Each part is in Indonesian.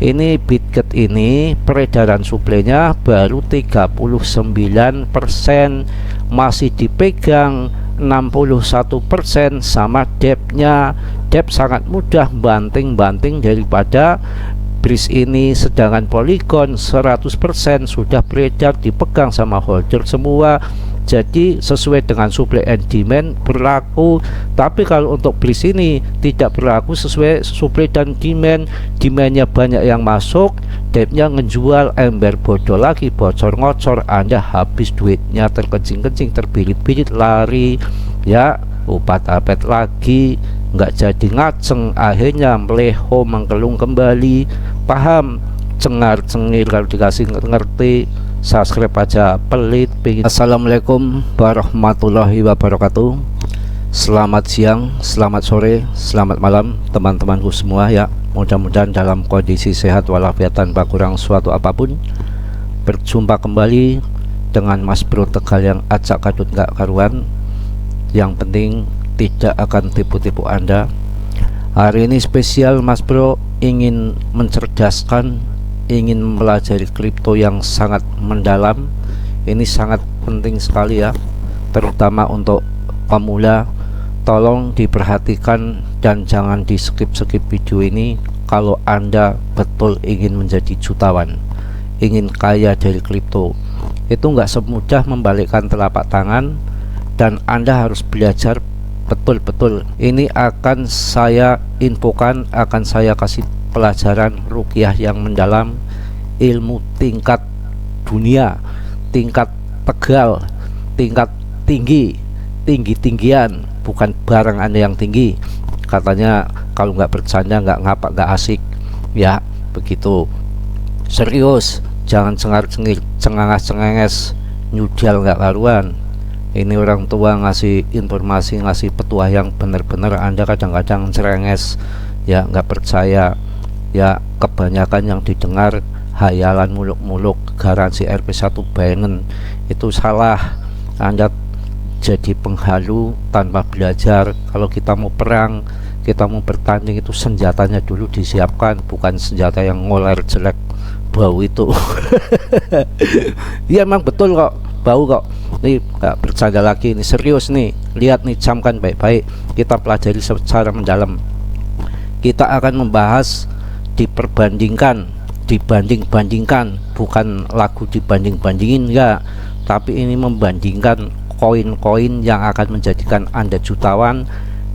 Ini Bitget ini peredaran suplainya baru 39%, masih dipegang 61% sama depth-nya. Depth sangat mudah banting-banting daripada BRIS ini, sedangkan Polygon 100% sudah beredar dipegang sama holder semua. Jadi sesuai dengan supply and demand berlaku. Tapi kalau untuk BRIS ini tidak berlaku sesuai supply dan demand. Demandnya banyak yang masuk, depthnya ngejual, ember bodoh lagi, bocor ngocor, Anda habis duitnya, terkencing-kencing, terbirit-birit, lari ya, upat-apet lagi, nggak jadi ngaceng, akhirnya meleho mengkelung kembali. Paham? Cengar-cengir kalau dikasih ngerti. Subscribe aja pelit pengen. Assalamualaikum warahmatullahi wabarakatuh. Selamat siang, selamat sore, selamat malam teman-temanku semua ya. Mudah-mudahan dalam kondisi sehat walafiat tanpa kurang suatu apapun. Berjumpa kembali dengan Mas Bro Tegal yang acak kadut gak karuan. Yang penting tidak akan tipu-tipu Anda. Hari ini spesial, Mas Bro ingin mencerdaskan, ingin mempelajari kripto yang sangat mendalam. Ini sangat penting sekali ya, terutama untuk pemula. Tolong diperhatikan dan jangan di skip-skip video ini kalau Anda betul ingin menjadi jutawan, ingin kaya dari kripto. Itu nggak semudah membalikkan telapak tangan, dan Anda harus belajar betul-betul. Ini akan saya infokan, akan saya kasih pelajaran ruqyah yang mendalam, ilmu tingkat dunia, tingkat Tegal, tingkat tinggi-tinggian, bukan barang Anda yang tinggi. Katanya kalau nggak bercanda nggak ngapak, nggak asik ya, begitu. Serius, jangan cengar-cengir, cengangas-cengenges, nyudal nggak karuan. Ini orang tua ngasih informasi, ngasih petuah yang benar-benar, Anda kadang-kadang cerenges ya, nggak percaya ya. Kebanyakan yang didengar hayalan muluk-muluk, garansi RP1 Binance, itu salah. Anda jadi penghalu tanpa belajar. Kalau kita mau perang, kita mau bertanding, itu senjatanya dulu disiapkan, bukan senjata yang ngoler jelek bau itu. Iya emang betul kok, bau kok. Ini gak bercanda lagi, ini serius nih. Lihat nih, camkan baik-baik, kita pelajari secara mendalam. Kita akan membahas diperbandingkan, dibanding-bandingkan, bukan lagu dibanding-bandingin ya, tapi ini membandingkan koin-koin yang akan menjadikan Anda jutawan,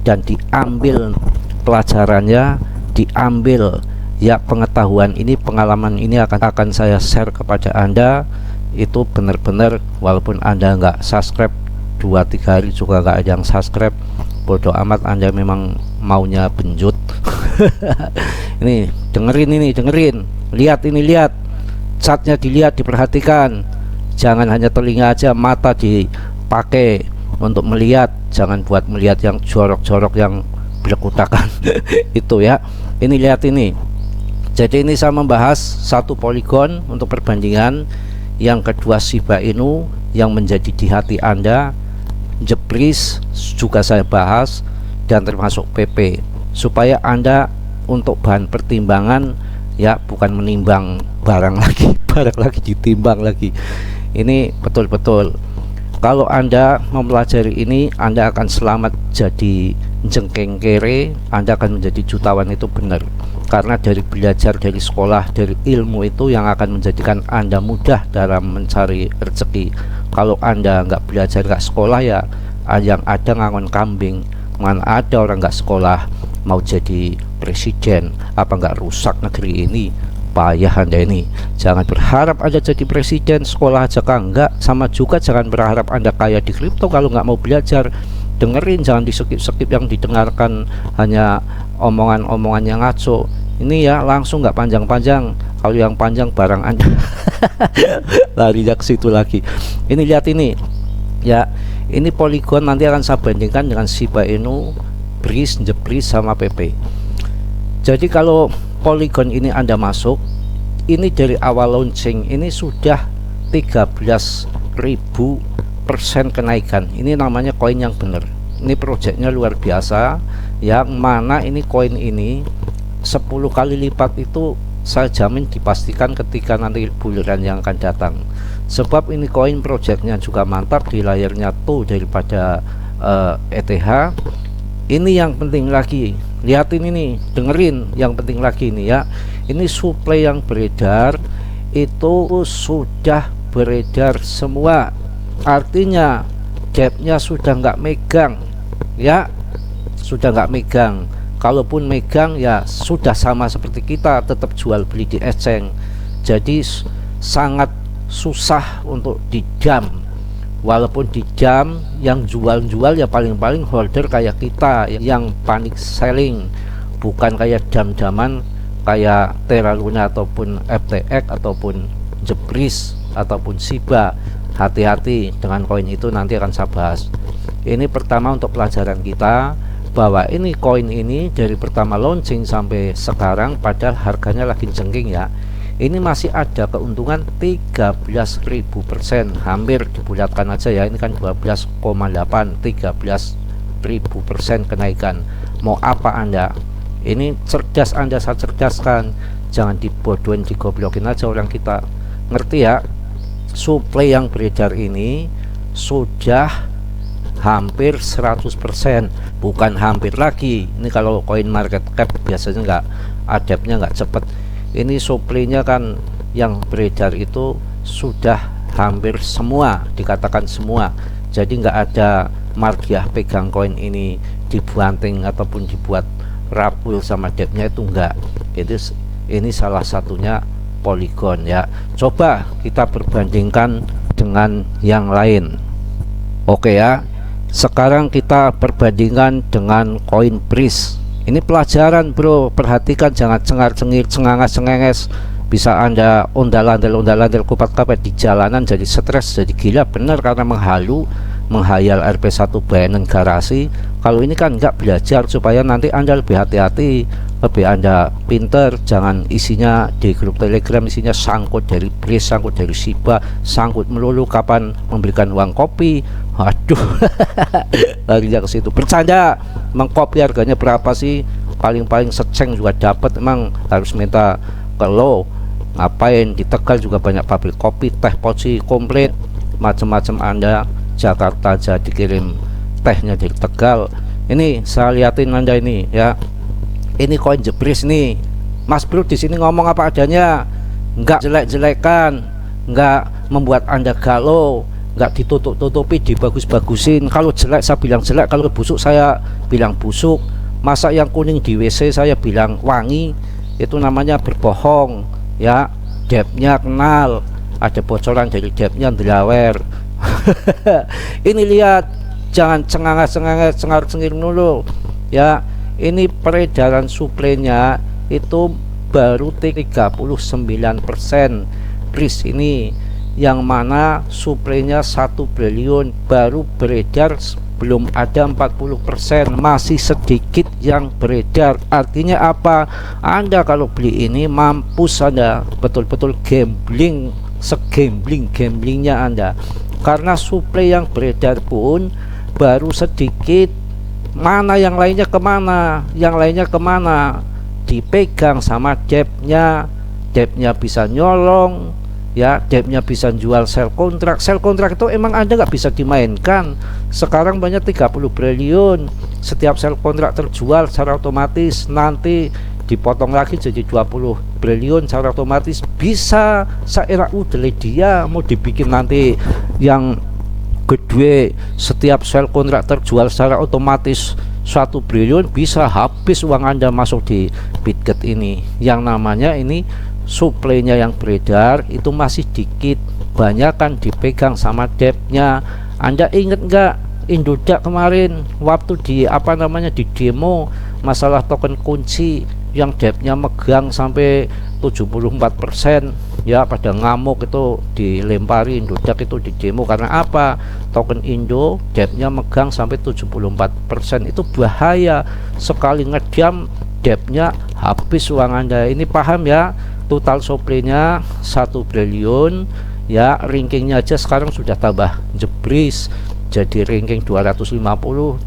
dan diambil pelajarannya, diambil ya pengetahuan ini, pengalaman ini akan saya share kepada Anda. Itu benar-benar, walaupun Anda nggak subscribe 2-3 hari juga nggak ada yang subscribe, bodoh amat, Anda memang maunya benjut. Ini dengerin, ini dengerin, lihat ini, lihat catnya, dilihat, diperhatikan. Jangan hanya telinga aja, mata dipakai untuk melihat, jangan buat melihat yang jorok-jorok, yang belekutakan. Itu ya. Ini lihat ini. Jadi ini saya membahas satu Polygon untuk perbandingan, yang kedua Shiba Inu yang menjadi di hati Anda, BRIS juga saya bahas, dan termasuk PP, supaya Anda untuk bahan pertimbangan ya, bukan menimbang barang lagi, barang lagi ditimbang lagi. Ini betul-betul kalau Anda mempelajari ini, Anda akan selamat jadi jengkeng kere, Anda akan menjadi jutawan, itu benar. Karena dari belajar, dari sekolah, dari ilmu itu yang akan menjadikan Anda mudah dalam mencari rezeki. Kalau Anda nggak belajar, nggak sekolah ya, yang ada ngangon kambing. Mana ada orang nggak sekolah mau jadi presiden, apa nggak rusak negeri ini? Payah Anda ini. Jangan berharap Anda jadi presiden, sekolah aja enggak. Sama juga jangan berharap Anda kaya di kripto kalau nggak mau belajar. Dengerin, jangan di skip-skip yang didengarkan hanya omongan-omongan yang ngaco. Ini ya langsung, nggak panjang-panjang. Kalau yang panjang barang Anda larinya ke situ lagi. Ini lihat ini ya, ini Polygon nanti akan saya bandingkan dengan Shiba Inu, BRIS, sama PP. Jadi kalau Polygon ini Anda masuk, ini dari awal launching ini sudah 13.000% kenaikan. Ini namanya koin yang benar. Ini projectnya luar biasa, yang mana ini koin ini 10 kali lipat itu saya jamin dipastikan ketika nanti bulan yang akan datang. Sebab ini koin projectnya juga mantap, di layarnya tuh daripada ETH. Ini yang penting lagi, lihatin ini, dengerin yang penting lagi ini ya. Ini supply yang beredar itu sudah beredar semua, artinya depnya sudah nggak megang ya, sudah nggak megang. Kalaupun megang ya sudah sama seperti kita, tetap jual beli di exchange. Jadi sangat susah untuk dijam. Walaupun dijam, yang jual-jual ya paling-paling holder kayak kita yang panik selling, bukan kayak jam-jaman kayak Terra Luna ataupun FTX ataupun Jebris ataupun Shiba. Hati-hati dengan koin itu, nanti akan saya bahas. Ini pertama untuk pelajaran kita, bahwa ini koin ini dari pertama launching sampai sekarang padahal harganya lagi jengking ya, ini masih ada keuntungan 13.000%, hampir dibulatkan aja ya, ini kan 12,8, 13.000% kenaikan. Mau apa Anda? Ini cerdas Anda, saya cerdaskan, jangan dibodohin, digoblokin aja orang kita. Ngerti ya? Supply yang beredar ini sudah hampir 100%, bukan hampir lagi. Ini kalau koin market cap biasanya nggak adaptnya nggak cepet. Ini supply-nya kan yang beredar itu sudah hampir semua, dikatakan semua. Jadi nggak ada margiah pegang koin ini dibanting ataupun dibuat rapul sama depnya, itu enggak. Ini salah satunya Polygon ya. Coba kita perbandingkan dengan yang lain. Oke ya, sekarang kita perbandingkan dengan koin Breeze. Ini pelajaran bro, perhatikan, jangan cengar-cengir, cengangas-cengenges. Bisa Anda ondal-ondal kupat-kapet di jalanan, jadi stres, jadi gila bener karena menghayal RP1 Binance garasi. Kalau ini kan nggak belajar supaya nanti Anda lebih hati-hati, lebih Anda pinter. Jangan isinya di grup Telegram isinya sangkut dari Breeze, sangkut dari Shiba, sangkut melulu kapan memberikan uang kopi. Aduh, larinya ke situ. Bercanda, mengkopi harganya berapa sih? Paling-paling seceng juga dapat. Emang harus minta ke lo? Ngapain? Di Tegal juga banyak pabrik kopi, teh poci komplit, macam-macam. Anda Jakarta aja dikirim tehnya dari Tegal. Ini saya liatin Anda ini ya. Ini koin Jebris nih, Mas Bro di sini ngomong apa adanya, nggak jelek-jelekan, nggak membuat Anda galau, nggak ditutup-tutupi, dibagus-bagusin. Kalau jelek saya bilang jelek, kalau busuk saya bilang busuk. Masa yang kuning di WC saya bilang wangi, itu namanya berbohong ya. Depnya kenal, ada bocoran dari depnya drawer. Ini lihat, jangan cengangas-cengangas, cengar-cengir dulu ya. Ini peredaran suplainya itu baru 39%. Breeze ini yang mana suplainya 1 billion baru beredar, belum ada 40%, masih sedikit yang beredar. Artinya apa? Anda kalau beli ini mampus Anda, betul-betul gambling, gamblingnya Anda, karena suplai yang beredar pun baru sedikit. Mana yang lainnya kemana? Yang lainnya kemana? Dipegang sama depnya bisa nyolong ya, depnya bisa jual sell kontrak. Sell kontrak itu emang Anda nggak bisa dimainkan. Sekarang banyak 30 triliun, setiap sell kontrak terjual secara otomatis nanti dipotong lagi jadi 20 triliun secara otomatis. Bisa saya udah dia mau dibikin nanti yang gede, setiap sel kontrak terjual secara otomatis 1 triliun, bisa habis uang Anda masuk di Bitget ini. Yang namanya ini suplainya yang beredar itu masih dikit, banyak kan dipegang sama depnya. Anda inget nggak Indodax kemarin waktu di di demo masalah token kunci yang depnya megang sampai 74% ya, pada ngamuk itu dilempari Indodax itu di demo. Karena apa? Token Indo depnya megang sampai 74%. Itu bahaya sekali, ngediam depnya habis uang Anda. Ini paham ya? Total supply-nya 1 triliun ya, rankingnya aja sekarang sudah tambah Jebris jadi ranking 250,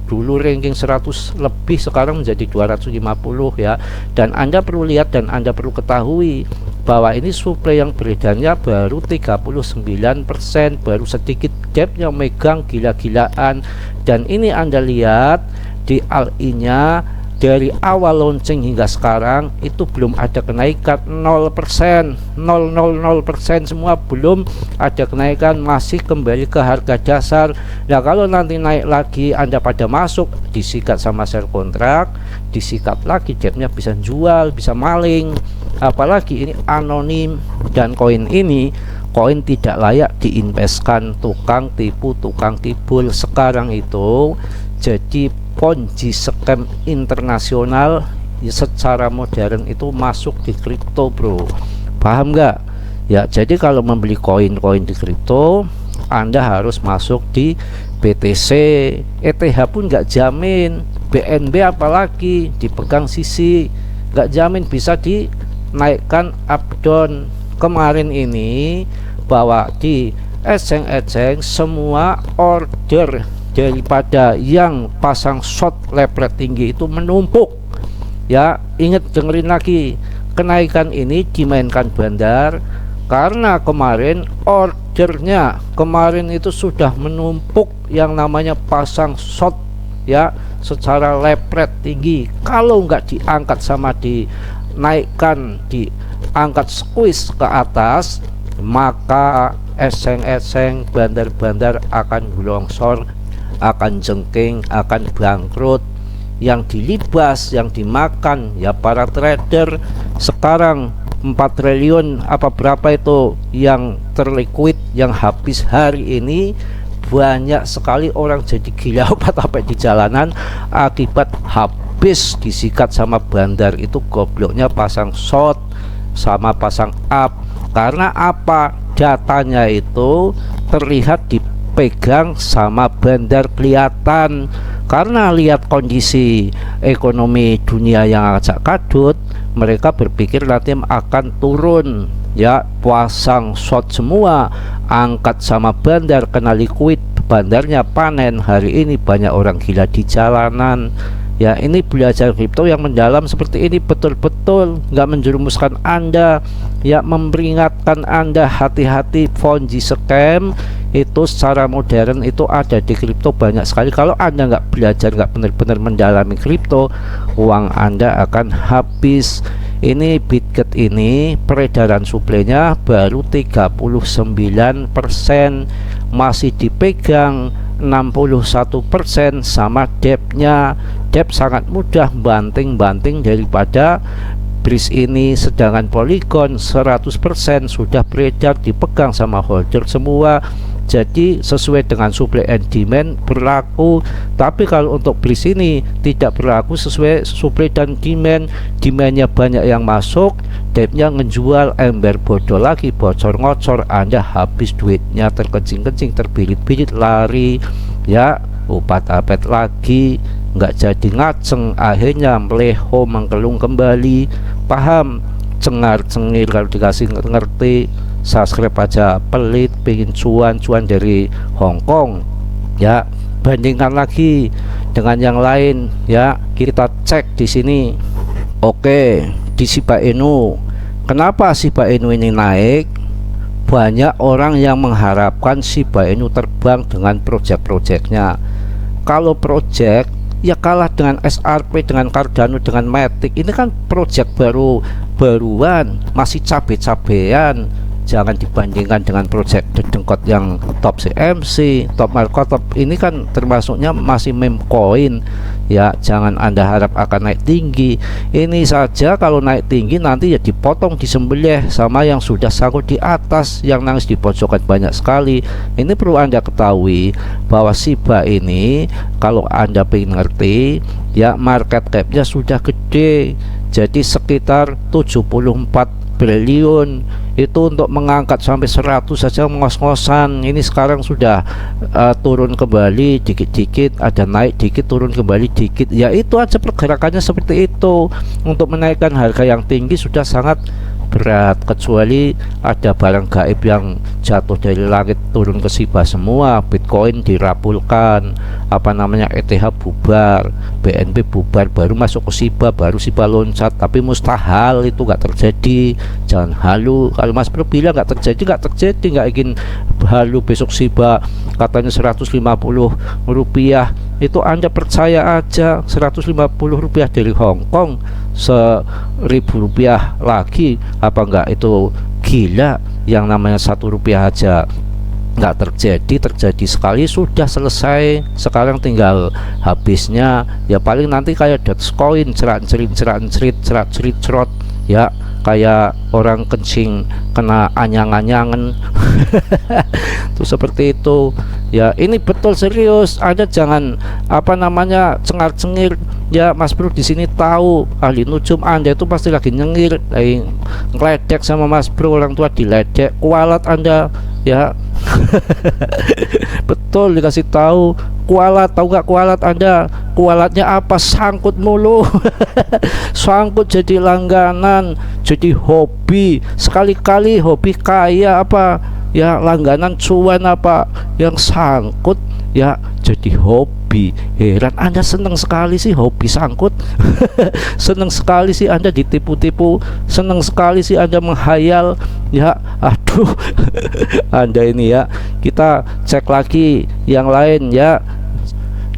dulu ranking 100 lebih, sekarang menjadi 250 ya. Dan Anda perlu lihat dan Anda perlu ketahui bahwa ini suplai yang beredarnya baru 39%, baru sedikit depthnya megang gila-gilaan. Dan ini Anda lihat di ALI nya dari awal launching hingga sekarang itu belum ada kenaikan, 0%, 000% semua, belum ada kenaikan, masih kembali ke harga dasar. Nah kalau nanti naik lagi Anda pada masuk, disikat sama share kontrak, disikat lagi, depthnya bisa jual, bisa maling. Apalagi ini anonim, dan koin ini koin tidak layak diinvestkan, tukang tipu, tukang tibul sekarang itu jadi Ponzi scam internasional ya, secara modern itu masuk di kripto bro, paham nggak ya? Jadi kalau membeli koin-koin di kripto Anda harus masuk di BTC, ETH pun nggak jamin, BNB apalagi dipegang sisi, nggak jamin bisa dinaikkan up down. Kemarin ini bahwa di eceng-eceng semua order daripada yang pasang short lepret tinggi itu menumpuk ya. Ingat, dengerin lagi, kenaikan ini dimainkan bandar karena kemarin ordernya kemarin itu sudah menumpuk yang namanya pasang short ya, secara lepret tinggi. Kalau nggak diangkat sama dinaikkan, diangkat squeeze ke atas, maka eseng-eseng bandar-bandar akan longsor, akan jengking, akan bangkrut. Yang dilibas, yang dimakan ya para trader. Sekarang 4 triliun apa berapa itu yang terliquid, yang habis hari ini. Banyak sekali orang jadi gila opat-opat di jalanan akibat habis disikat sama bandar. Itu gobloknya pasang short sama pasang up. Karena apa? Datanya itu terlihat dipegang sama bandar, kelihatan. Karena lihat kondisi ekonomi dunia yang agak kadut, mereka berpikir nanti akan turun ya, pasang short semua, angkat sama bandar, kena liquid, bandarnya panen. Hari ini banyak orang gila di jalanan ya. Ini belajar kripto yang mendalam seperti ini betul-betul nggak menjerumuskan Anda ya, memperingatkan Anda hati-hati Ponzi scam itu secara modern itu ada di kripto banyak sekali. Kalau Anda nggak belajar, nggak benar-benar mendalami kripto, uang Anda akan habis. Ini Bitget ini peredaran suplainya baru 39%, masih dipegang 61% sama depthnya. Depth sangat mudah banting-banting daripada BRIS ini, sedangkan Polygon 100% sudah beredar, dipegang sama holder semua. Jadi sesuai dengan supply and demand berlaku. Tapi kalau untuk BRIS ini tidak berlaku sesuai supply dan demand. Demandnya banyak yang masuk, depthnya ngejual, ember bodoh lagi, bocor ngocor, Anda habis duitnya, terkencing-kencing, terbilit-bilit, lari ya, upat-apet lagi, nggak jadi ngaceng, akhirnya meleho, mengkelung kembali. Paham? Cengar-cengir kalau dikasih ngerti. Subscribe aja pelit, pengen cuan dari Hongkong ya. Bandingkan lagi dengan yang lain ya, kita cek di sini. Oke, di Shiba Inu, kenapa Shiba Inu ini naik? Banyak orang yang mengharapkan Shiba Inu terbang dengan project-projectnya. Kalau project ya kalah dengan SRP, dengan Cardano, dengan Matic. Ini kan project baruan, masih cabe-cabean. Jangan dibandingkan dengan project dedengkot yang top CMC, top Marketop. Ini kan termasuknya masih meme coin ya. Jangan Anda harap akan naik tinggi. Ini saja kalau naik tinggi nanti ya dipotong, disembelih sama yang sudah sangkut di atas, yang nangis di pojokan banyak sekali. Ini perlu Anda ketahui bahwa Shiba ini kalau Anda pengen ngerti ya, market capnya sudah gede, jadi sekitar 74 triliun. Itu untuk mengangkat sampai 100 saja ngos-ngosan. Ini sekarang sudah turun kembali dikit-dikit, ada naik dikit, turun kembali dikit ya. Itu aja pergerakannya seperti itu. Untuk menaikkan harga yang tinggi sudah sangat berat, kecuali ada barang gaib yang jatuh dari langit turun ke Shiba semua. Bitcoin dirapulkan, apa namanya, ETH bubar, BNB bubar, baru masuk ke Shiba, baru Shiba loncat. Tapi mustahil itu, nggak terjadi. Jangan halu. Kalau Mas Bro bilang nggak terjadi, nggak terjadi. Nggak ingin halu besok Shiba katanya 150 rupiah, itu Anda percaya aja. 150 rupiah dari Hong Kong, 1.000 rupiah lagi, apa enggak itu gila? Yang namanya 1 rupiah aja nggak terjadi sekali sudah selesai. Sekarang tinggal habisnya ya, paling nanti kayak Dogecoin, cerat cerit cerot ya, kayak orang kencing kena anyang-anyangan. Tuh seperti itu ya. Ini betul serius, Anda jangan apa namanya cengar-cengir ya. Mas Bro di sini tahu, ahli nujum Anda itu pasti lagi nyengir, lagi ngeledek sama Mas Bro, orang tua diledek, kualat Anda ya. Betul, dikasih tahu kualat. Tahu nggak kualat Anda? Kualatnya apa? Sangkut mulu. Sangkut jadi langganan, jadi hobi. Sekali-kali hobi kaya apa ya, langganan cuan apa yang sangkut ya jadi hobi. Heran, Anda seneng sekali sih hobi sangkut. Seneng sekali sih Anda ditipu-tipu, seneng sekali sih Anda menghayal ya. Aduh. Anda ini ya, kita cek lagi yang lain ya.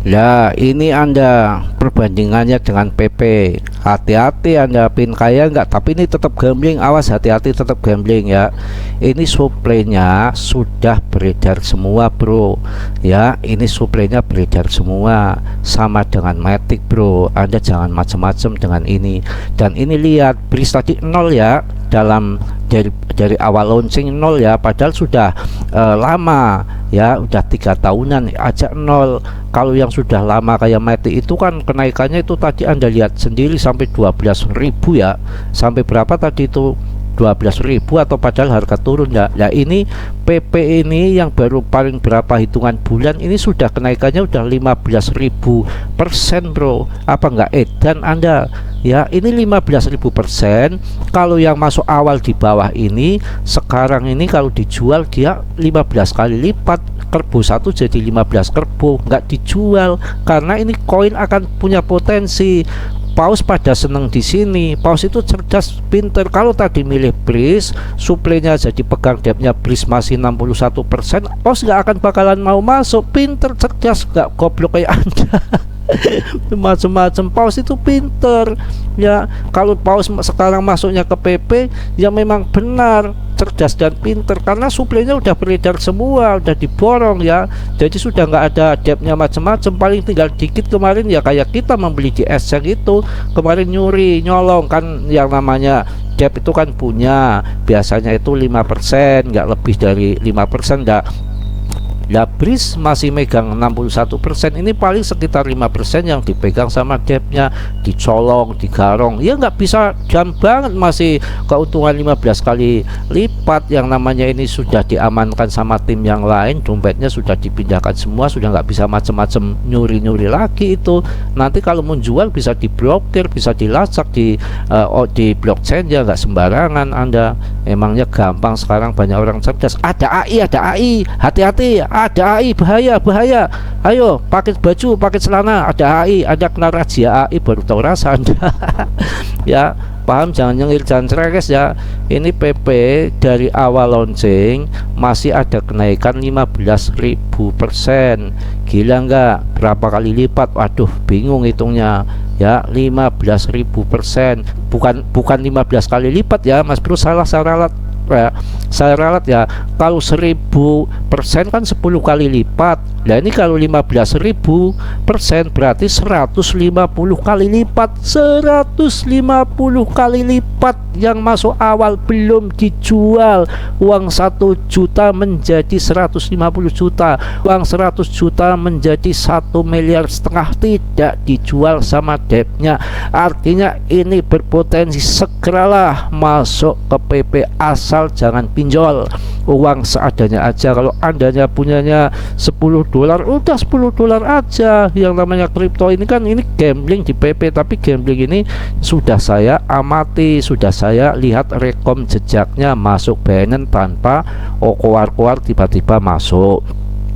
Nah ini Anda perbandingannya dengan PP. Hati-hati Anda pin kaya enggak, tapi ini tetap gambling, awas, hati-hati, tetap gambling ya. Ini suplainya sudah beredar semua bro ya, ini suplainya beredar semua, sama dengan Matic bro. Anda jangan macam-macam dengan ini. Dan ini lihat bris tadi 0 ya, dalam dari awal launching 0 ya, padahal sudah lama ya, udah 3 tahunan aja 0. Kalau yang sudah lama kayak Matic itu kan kenaikannya itu tadi Anda lihat sendiri sampai 12.000 ya, sampai berapa tadi itu 12.000, atau padahal harga turun ya. Nah ini PP ini yang baru paling berapa hitungan bulan ini sudah kenaikannya udah 15.000% bro. Apa enggak edan Anda ya? Ini 15.000%. Kalau yang masuk awal di bawah ini sekarang ini kalau dijual dia 15 kali lipat. Kerbo 1 jadi 15 kerbo, nggak dijual karena ini koin akan punya potensi. Paus pada seneng di sini. Paus itu cerdas, pinter. Kalau tadi milih BRIS, suplainya jadi pegang depnya BRIS masih 61%, Paus nggak akan bakalan mau masuk. Pinter, cerdas, nggak goblok kayak Anda. Macam-macam. Paus itu pinter ya. Kalau Paus sekarang masuknya ke PP ya memang benar cerdas dan pinter, karena suplainya udah beredar semua, udah diborong ya. Jadi sudah nggak ada depnya macam-macam, paling tinggal dikit. Kemarin ya kayak kita membeli di exchange itu kemarin nyuri nyolong kan, yang namanya dep itu kan punya biasanya itu 5%, nggak lebih dari 5%. Ya BRIS masih megang 61%, ini paling sekitar 5% yang dipegang sama depnya, dicolong, digarong ya, nggak bisa jam banget, masih keuntungan 15 kali lipat. Yang namanya ini sudah diamankan sama tim yang lain, dompetnya sudah dipindahkan semua, sudah nggak bisa macam-macam nyuri-nyuri lagi. Itu nanti kalau mau jual bisa diblokir, bisa dilacak di blockchain ya, nggak sembarangan Anda. Emangnya gampang sekarang, banyak orang cerdas. Ada AI, hati-hati, ada AI, bahaya. Ayo pakai baju, pakai celana, ada AI. Anda kena razia AI baru tahu rasa Anda. Ya paham, jangan nyengir, jangan cerekes ya. Ini PP dari awal launching masih ada kenaikan 15.000%. Gila nggak? Berapa kali lipat? Waduh bingung hitungnya ya. 15.000%, bukan 15 kali lipat ya Mas Bro, salah saya ralat ya. Kalau 1.000% kan 10 kali lipat. Nah ini kalau 15.000% berarti 150 kali lipat. 150 kali lipat yang masuk awal belum dijual. Uang 1 juta menjadi 150 juta, uang 100 juta menjadi 1,5 miliar tidak dijual sama depnya. Artinya ini berpotensi segeralah masuk ke PP asal asal jangan pinjol uang seadanya aja. Kalau andanya punyanya $10, udah $10 aja. Yang namanya kripto ini kan ini gambling di PP, tapi gambling ini sudah saya amati, sudah saya lihat rekom jejaknya masuk Binance tanpa koar-koar tiba-tiba masuk.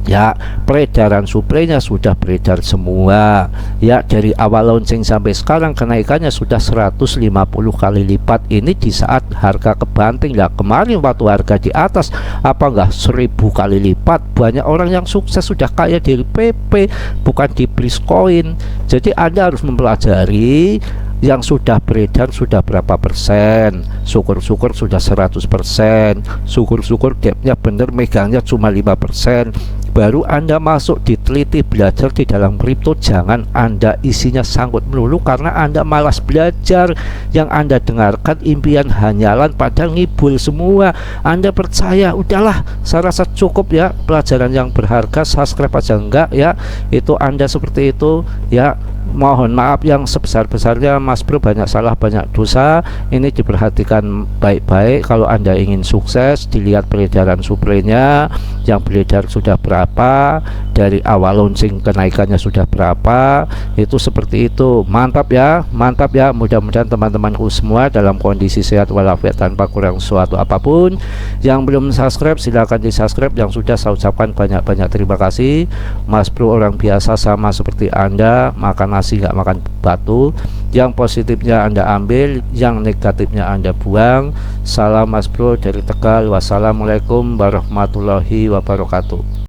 Ya, peredaran suplainya sudah beredar semua. Ya, dari awal launching sampai sekarang kenaikannya sudah 150 kali lipat. Ini di saat harga kebanting. Lah kemarin waktu harga di atas, apa enggak 1000 kali lipat. Banyak orang yang sukses sudah kaya dari PP, bukan di Bliscoin. Jadi Anda harus mempelajari yang sudah beredar sudah berapa persen. Syukur-syukur sudah 100%, syukur-syukur gapnya bener, megangnya cuma 5%, baru Anda masuk, diteliti, belajar di dalam kripto. Jangan Anda isinya sangkut melulu karena Anda malas belajar. Yang Anda dengarkan impian hanyalan, pada ngibul semua. Anda percaya, udahlah saya rasa cukup ya, pelajaran yang berharga, subscribe aja enggak ya. Itu Anda seperti itu ya. Mohon maaf yang sebesar-besarnya, Mas Bro banyak salah, banyak dosa. Ini diperhatikan baik-baik. Kalau Anda ingin sukses, dilihat peredaran suplainya, yang beredar sudah berapa, dari awal launching kenaikannya sudah berapa. Itu seperti itu. Mantap ya, mantap ya. Mudah-mudahan teman-temanku semua dalam kondisi sehat walafiat tanpa kurang suatu apapun. Yang belum subscribe silahkan di subscribe. Yang sudah saya ucapkan banyak-banyak terima kasih. Mas Bro orang biasa sama seperti Anda, makan nasi nggak makan batu. Yang positifnya Anda ambil, yang negatifnya Anda buang. Salam Mas Bro dari Tegal. Wassalamualaikum warahmatullahi wabarakatuh.